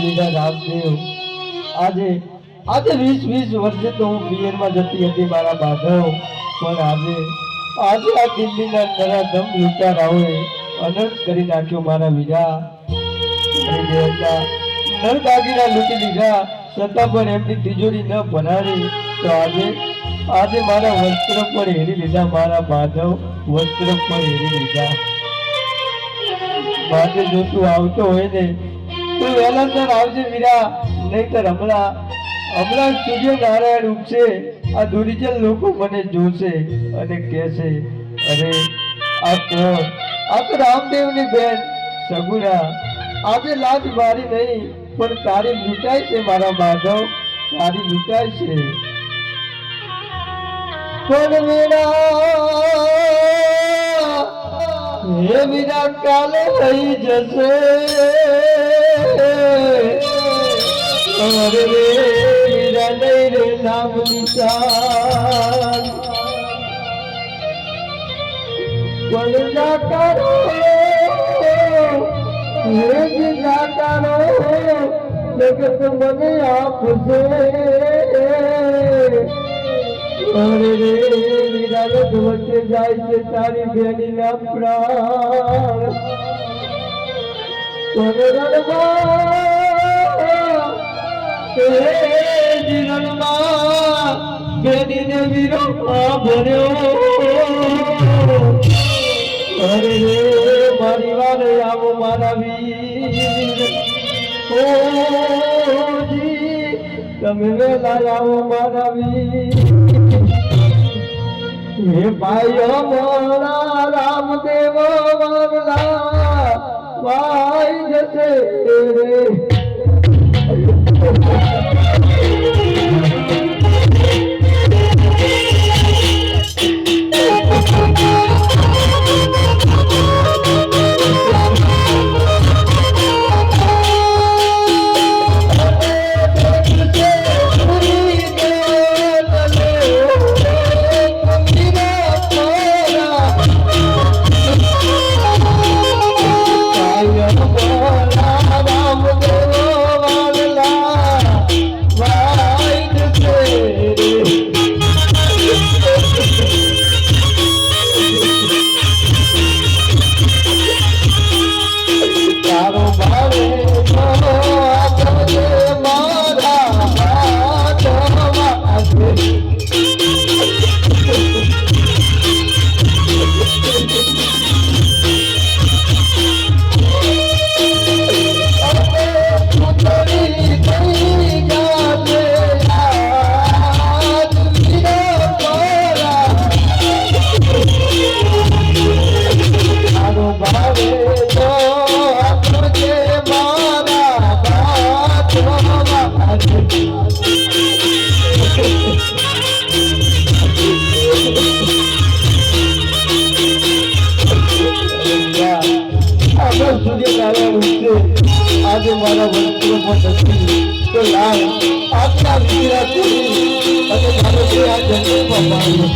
વીરા રામદેવ આજે આજે 20 વર્ષે તો હું પિયરમાં જતી હતી મારા બાંધવ, પણ આજે આ દિલ્હીના નરાધમ લૂંટારાઓએ અનર્થ કરી નાખ્યો મારા વીરા. નર દાગીના લૂંટી લીધા છતાં પણ એમની તિજોરી ન ભરાડી તો આજે મારા વસ્ત્ર પર હેરી લીધા મારા બાંધવ, વસ્ત્ર પર હેરી લીધા. માટે જો તું આવતો હોય ને તો વહેલાસર આવજે વીરા, નહીતર હમણાં સૂર્યનારાયણ ઉગશે, આ દુર્જન લોકો મને જોશે અને કહેશે, અરે આ કોણ? આ તો રામદેવની બેન સગુણા. આજે લાજ મારી નહીં પણ તારી લૂંટાય છે મારા બાંધવ, તારી લૂંટાય છે. પણ હે વીરા કાલે લઈ જશે, અરે રે વીરા નહીં રે નામ નિશાન. પણ ના કરો હે ના કરો જગત મને આપશે, અરે રે વીરા વચ્ચે જાય છે તારી બેની ના પ્રાણ. બેનીને વીરો ભર્યો, અરે રે મારી વારે આવો મારા વીર, ઓ જી તમે વેલા આવો મારા વીર. હે ભાઈ અમારા રામદેવ વાગલા વાઈ જશે રે. આજે મારા વસ્ત્રો પણ નથી તો લાવ આપના વીરા કરી અને મારો જે આ જન્મમાં પાડ્યો.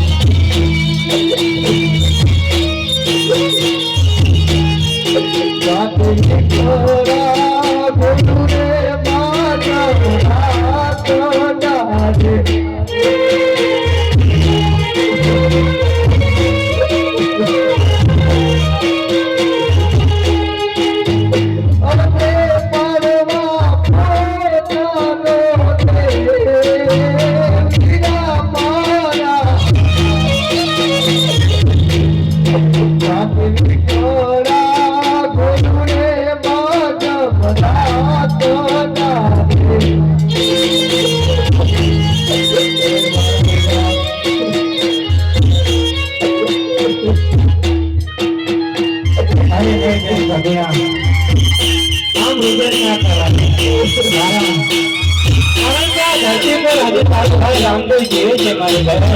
રામદેવ જીવે છે મારી ઘરે.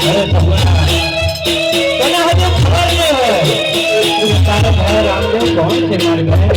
અરે સગુણા તને હજુ ખબર નહીં હોય તારો ભાઈ રામદેવ કોણ છે મારી ઘરે.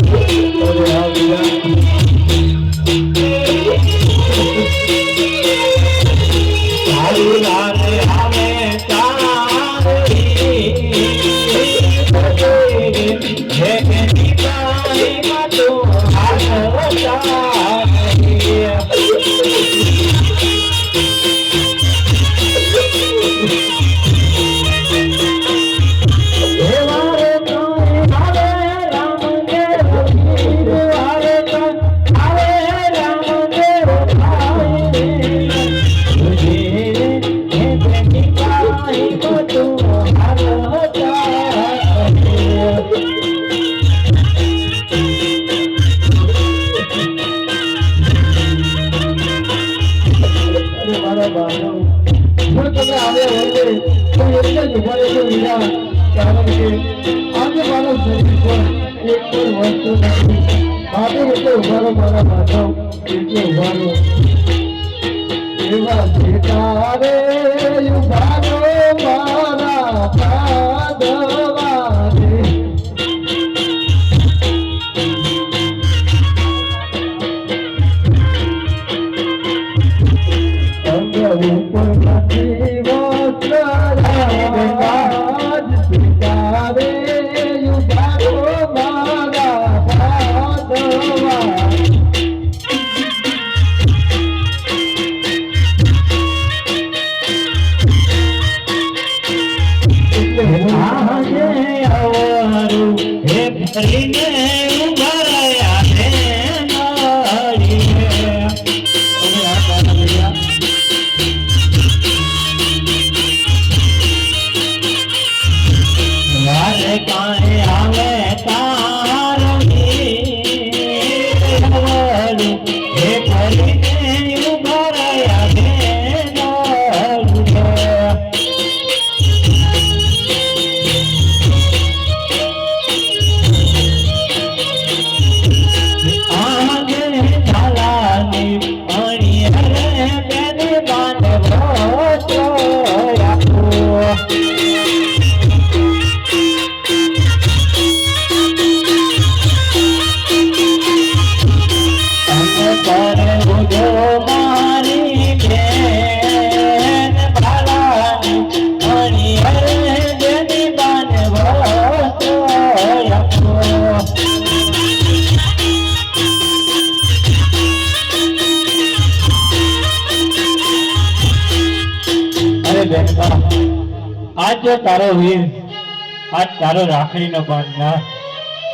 બાપુ એટલે ઉભારો મારા માધવ એટલે ઉભારો એવા જેતા રે ઉભારો મારા પાદવા રે અંગ ઉપર નથી વસ્ત્ર રાજ સીતા રે ઉભારો મારા પાદવા आज जो तारो वीर आज तारो राखड़ी नो बांधनार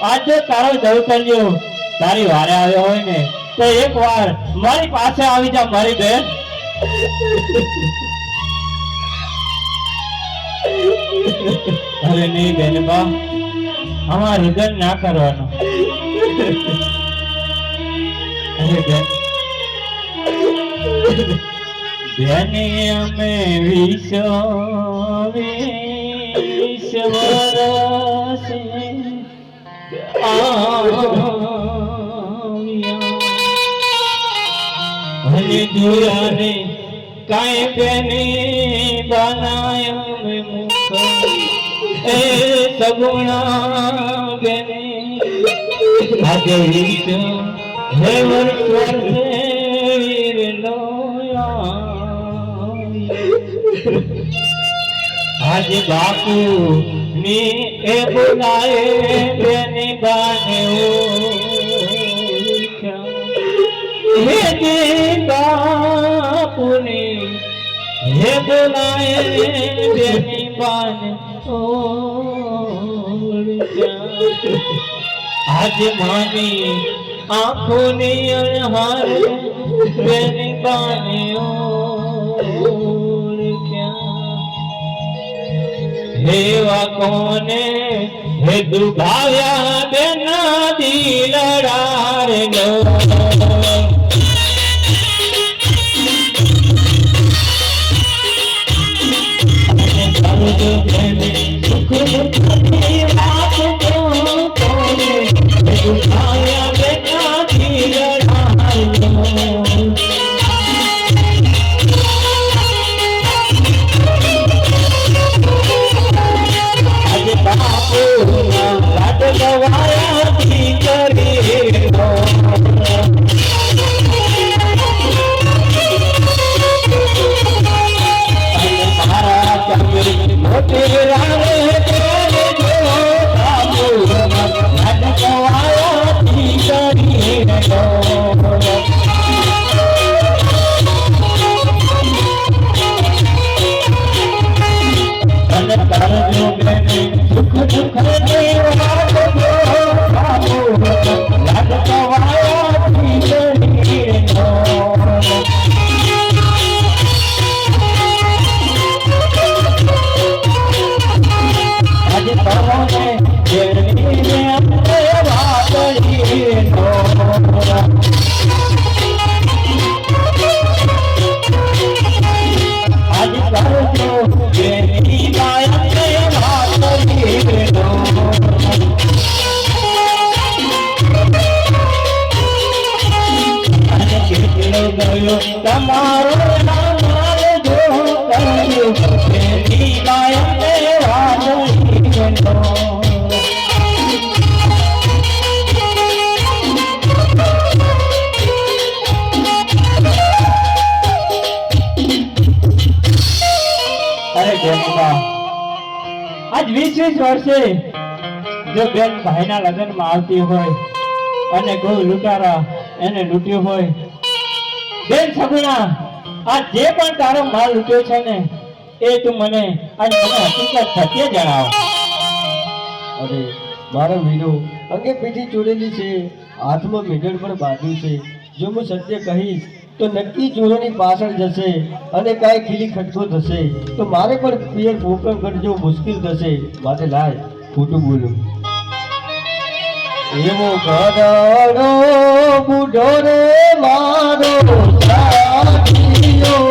आज जो तारो दौतरियो तारी वारे आयो होय ने तो एक बार मारी पासे आवी जा मारी बेन अरे नहीं बेन बा हमार हृदय ना करवानो अरे बेन बेने हमें ईश्वर से भले दुराने काय बेने बनाया में मुख ए सगुणा बेने आगे ईश हे वर्षवर वीर लोया आज बापू नी ए बुलाए बेनी बाने हे दे बापू नी हे बुलाए बेनी बाने आज मानी आँखों ने हार बेनी बाने हेवा कोने हे दुभाव्या बेना दिलडार लो सुख दुख की बात को कोने हे दुभाव्या बेना दिलडार लो ગયો તમારો મારે જો કર્યું એની માયને વાદળી ગયો અરે બેનબા આજ 20 વર્ષે જો બેન ભાઈના લગ્નમાં આવતી હોય અને કોઈ લૂંટારા એને લૂંટ્યો હોય બેન સગુણા આ જે પણ તારો માલ લૂંટ્યો છે ને એ તું મને હકીકત સત્ય જણાવ. અરે મારા વીરો અંગે પીઠી ચોરેલી છે, હાથમાં મેઢડ પણ બાંધ્યું છે. જો હું સત્ય કહીશ તો નક્કી ચોરોની પાછળ જશે અને કાંઈ ખીલી ખટકો થશે તો મારે પણ પિયર પોકરણ કરજો મુશ્કેલ થશે. માટે લાય ખોટું બોલું. એવો ઘરડો બુઢો રે મારો સાથીયો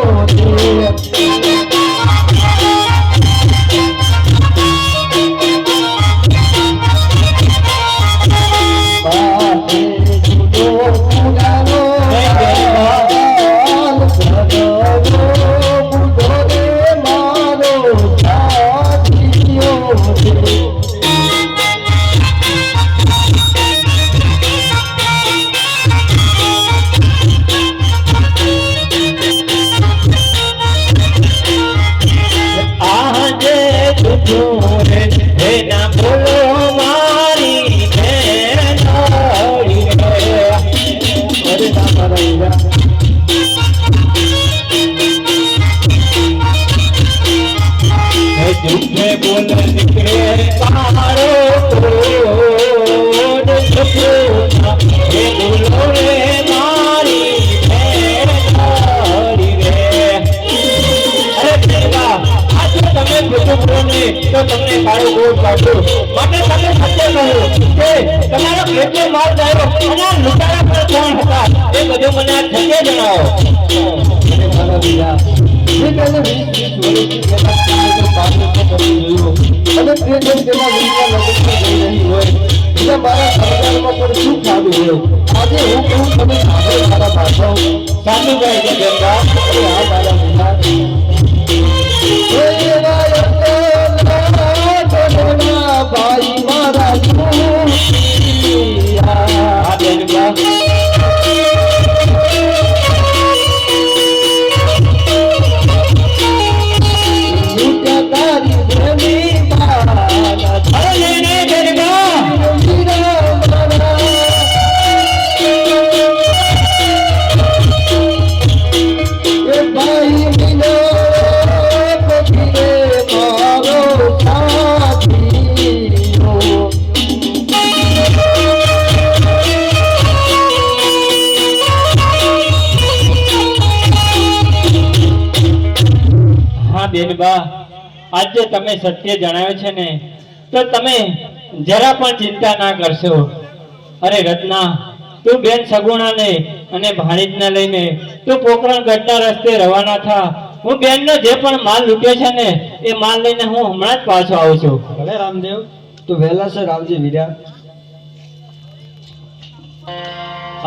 બેનબા આજે તમે સત્ય જણાવ્યું છે ને તો તમે જરા પણ ચિંતા ના કરશો. અરે રત્ના તું બેન સગુણાને અને ભાણીજને લઈને તું પોકરણ ગઢના રસ્તે રવાના થા. હું બેનનો જે પણ માલ લૂટ્યો છે ને એ માલ લઈને હું હમણાં જ પાછો આવું છું. ભલે રામદેવ તું વહેલાસર આવજે વીરા.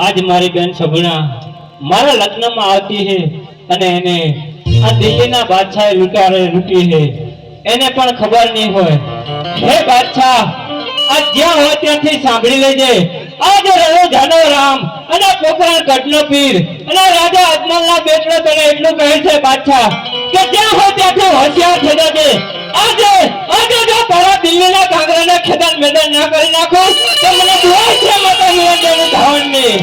આજ મારી બેન સગુણા મારા લગ્નમાં આવતી છે અને એને આ દિલ્હીના બાદશાહે લૂંટી છે એને પણ ખબર નહીં હોય. હે બાદશાહ આ જ્યાં હોય ત્યાંથી સાંભળી લેજે. આજે રહ્યો જાનો રામ અને પોકરણ ગઢનો પીર અને રાજા અજમલના બેટલો તને એટલું કહે છે બાદશાહ કે જ્યાં હોય ત્યાંથી હોશિયાર થઈ જજે. આજે જો તારા દિલ્હીના કાંગરાને ખેદાન મેદાન ના કરી નાખો તો મને દુઆ છે માતા નિરંજન ધાવણની.